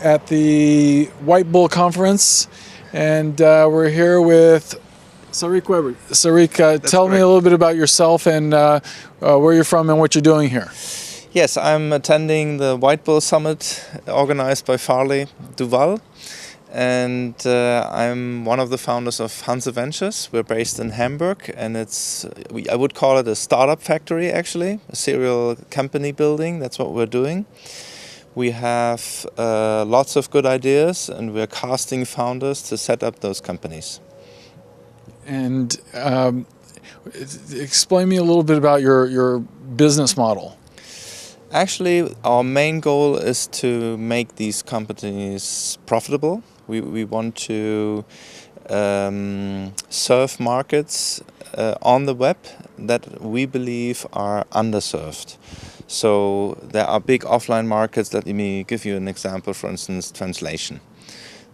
at the WhiteBull conference, and we're here with Sarik Weber. Sarik, tell me a little bit about yourself and where you're from and what you're doing here. Yes, I'm attending the WhiteBull Summit organized by Farley Duval, and I'm one of the founders of Hanse Ventures. We're based in Hamburg, and I would call it a startup factory, actually, a serial company building. That's what we're doing. We have lots of good ideas, and we're casting founders to set up those companies. And explain me a little bit about your business model. Actually, our main goal is to make these companies profitable. We want to serve markets on the web that we believe are underserved. So there are big offline markets. Let me give you an example, for instance, translation.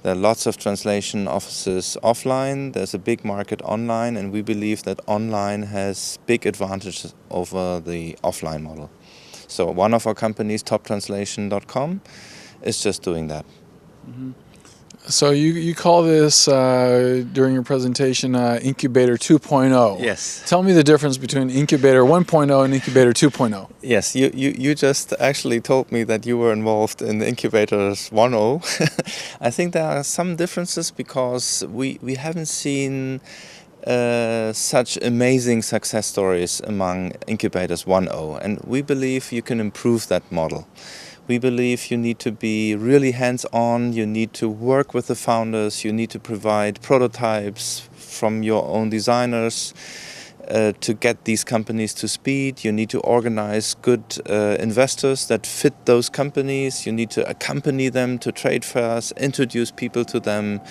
There are lots of translation offices offline. There's a big market online, and we believe that online has big advantages over the offline model. So one of our companies, toptranslation.com, is just doing that. Mm-hmm. So you call this, during your presentation, Incubator 2.0. Yes. Tell me the difference between Incubator 1.0 and Incubator 2.0. Yes, you just actually told me that you were involved in Incubators 1.0. I think there are some differences because we haven't seen such amazing success stories among Incubators 1.0, and we believe you can improve that model. We believe you need to be really hands-on, you need to work with the founders, you need to provide prototypes from your own designers to get these companies to speed. You need to organize good investors that fit those companies. You need to accompany them to trade fairs, introduce people to them.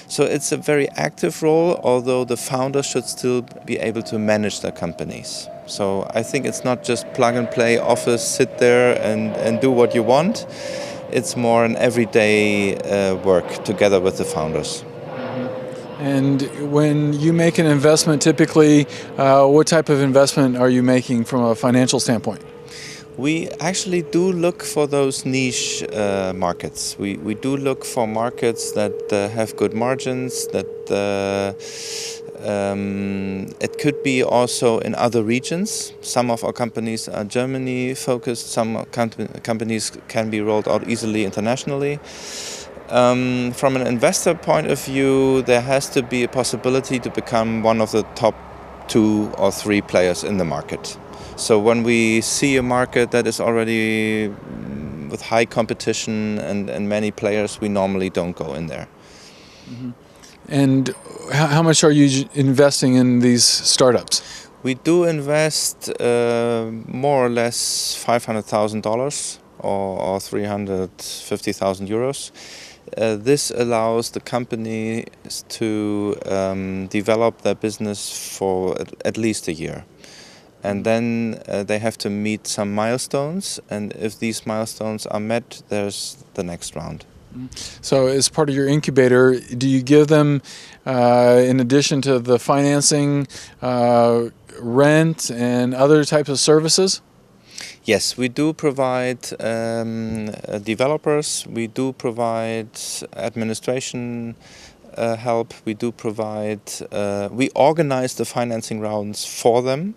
So it's a very active role, although the founders should still be able to manage their companies. So I think it's not just plug and play office, sit there and do what you want. It's more an everyday work together with the founders. And when you make an investment, typically, what type of investment are you making from a financial standpoint? We actually do look for those niche markets. We do look for markets that have good margins, that it could be also in other regions. Some of our companies are Germany focused, some companies can be rolled out easily internationally. From an investor point of view, there has to be a possibility to become one of the top 2 or 3 players in the market. So when we see a market that is already with high competition and many players, we normally don't go in there. Mm-hmm. And how much are you investing in these startups? We do invest more or less $500,000 or 350,000 euros. This allows the companies to develop their business for at least a year. And then they have to meet some milestones, and if these milestones are met, there's the next round. So as part of your incubator, do you give them, in addition to the financing, rent and other types of services? Yes, we do provide developers, we do provide administration help, we do provide, we organize the financing rounds for them,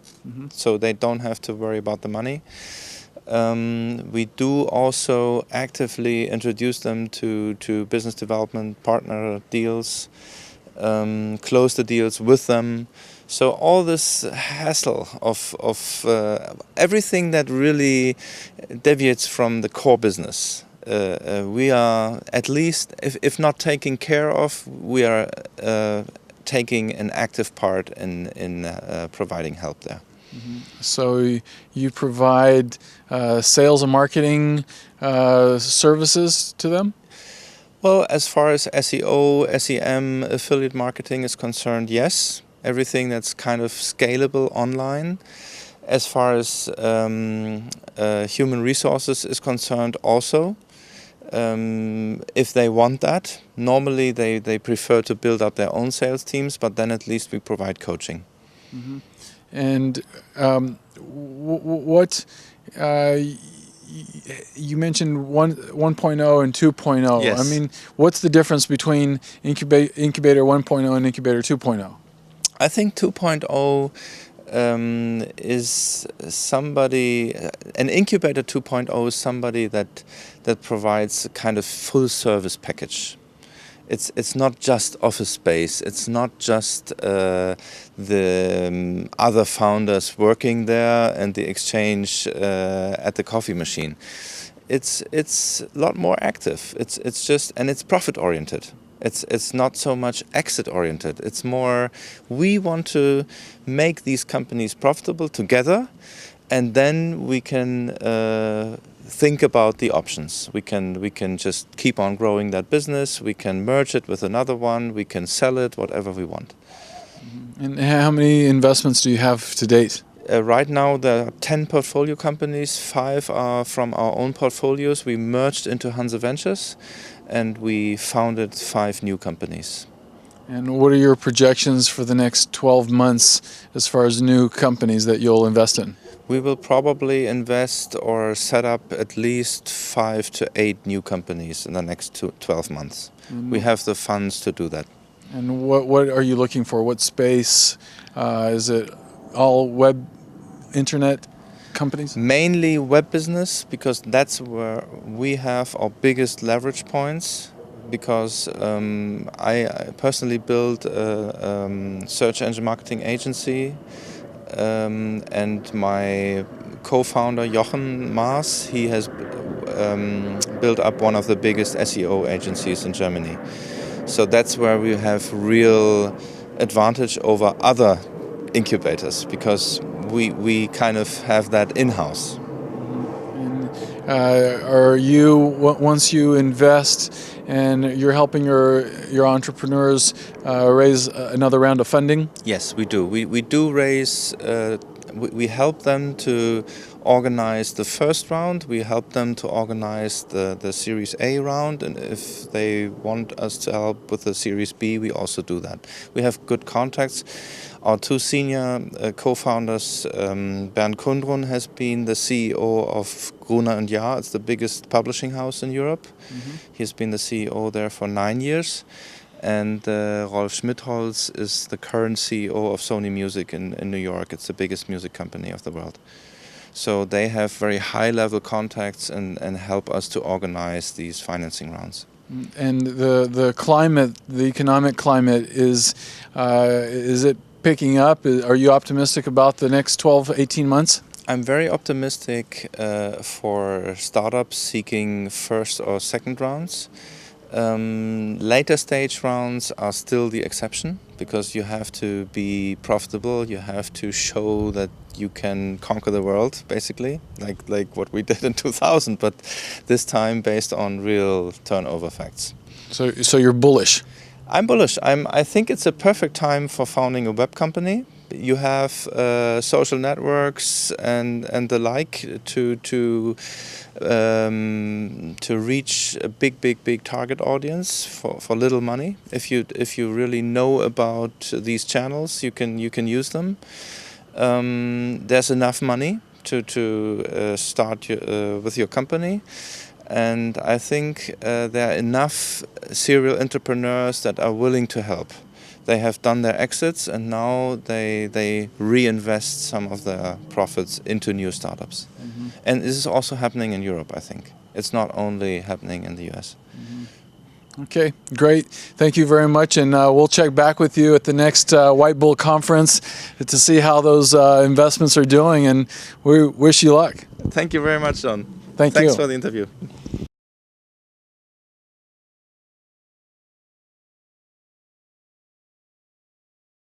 so they don't have to worry about the money. We do also actively introduce them to business development partner deals, close the deals with them. So all this hassle of everything that really deviates from the core business, we are at least, if not taking care of, we are taking an active part in providing help there. Mm-hmm. So you provide sales and marketing services to them? Well, as far as SEO, SEM, affiliate marketing is concerned, yes. Everything that's kind of scalable online. As far as human resources is concerned also, if they want that. Normally they prefer to build up their own sales teams, but then at least we provide coaching. Mm-hmm. And what you mentioned 1.0 and 2.0. Yes. I mean, what's the difference between incubator 1.0 and incubator 2.0? I think 2.0 is somebody, an incubator 2.0 is somebody that provides a kind of full service package. It's not just office space, it's not just the other founders working there and the exchange at the coffee machine. It's a lot more active. It's just, and it's profit oriented. It's not so much exit oriented. It's more, we want to make these companies profitable together, and then we can think about the options. We can just keep on growing that business. We can merge it with another one. We can sell it, whatever we want. And how many investments do you have to date? Right now there are 10 portfolio companies. 5 are from our own portfolios. We merged into Hanse Ventures, and we founded 5 new companies. And what are your projections for the next 12 months as far as new companies that you'll invest in? We will probably invest or set up at least 5 to 8 new companies in the next 12 months. We have the funds to do that. And what are you looking for? What space? Is it all web, internet companies? Mainly web business, because that's where we have our biggest leverage points. Because I personally built a search engine marketing agency, and my co-founder Jochen Maas, he has built up one of the biggest SEO agencies in Germany. So that's where we have real advantage over other incubators, because we kind of have that in-house. Are you, once you invest and you're helping your entrepreneurs raise another round of funding? Yes, we do. We do raise, we help them to organize the first round, we help them to organize the Series A round, and if they want us to help with the Series B, we also do that. We have good contacts. Our 2 senior co-founders, Bernd Kundrun has been the CEO of Gruner & Jahr. It's the biggest publishing house in Europe. He's been the CEO there for 9 years. And Rolf Schmidholz is the current CEO of Sony Music in New York. It's the biggest music company of the world. So they have very high-level contacts and help us to organize these financing rounds. And the climate, the economic climate, is it picking up? Are you optimistic about the next 12, 18 months? I'm very optimistic for startups seeking first or second rounds. Later stage rounds are still the exception, because you have to be profitable, you have to show that you can conquer the world, basically, like what we did in 2000, but this time based on real turnover facts. So you're bullish? I'm bullish. I think it's a perfect time for founding a web company. You have social networks and the like to reach a big target audience for little money. If you really know about these channels, you can use them. There's enough money to start with your company. And I think there are enough serial entrepreneurs that are willing to help. They have done their exits, and now they reinvest some of their profits into new startups. And this is also happening in Europe, I think. It's not only happening in the US. Okay, great. Thank you very much, and we'll check back with you at the next WhiteBull conference to see how those investments are doing, and we wish you luck. Thank you very much, John. Thanks for the interview.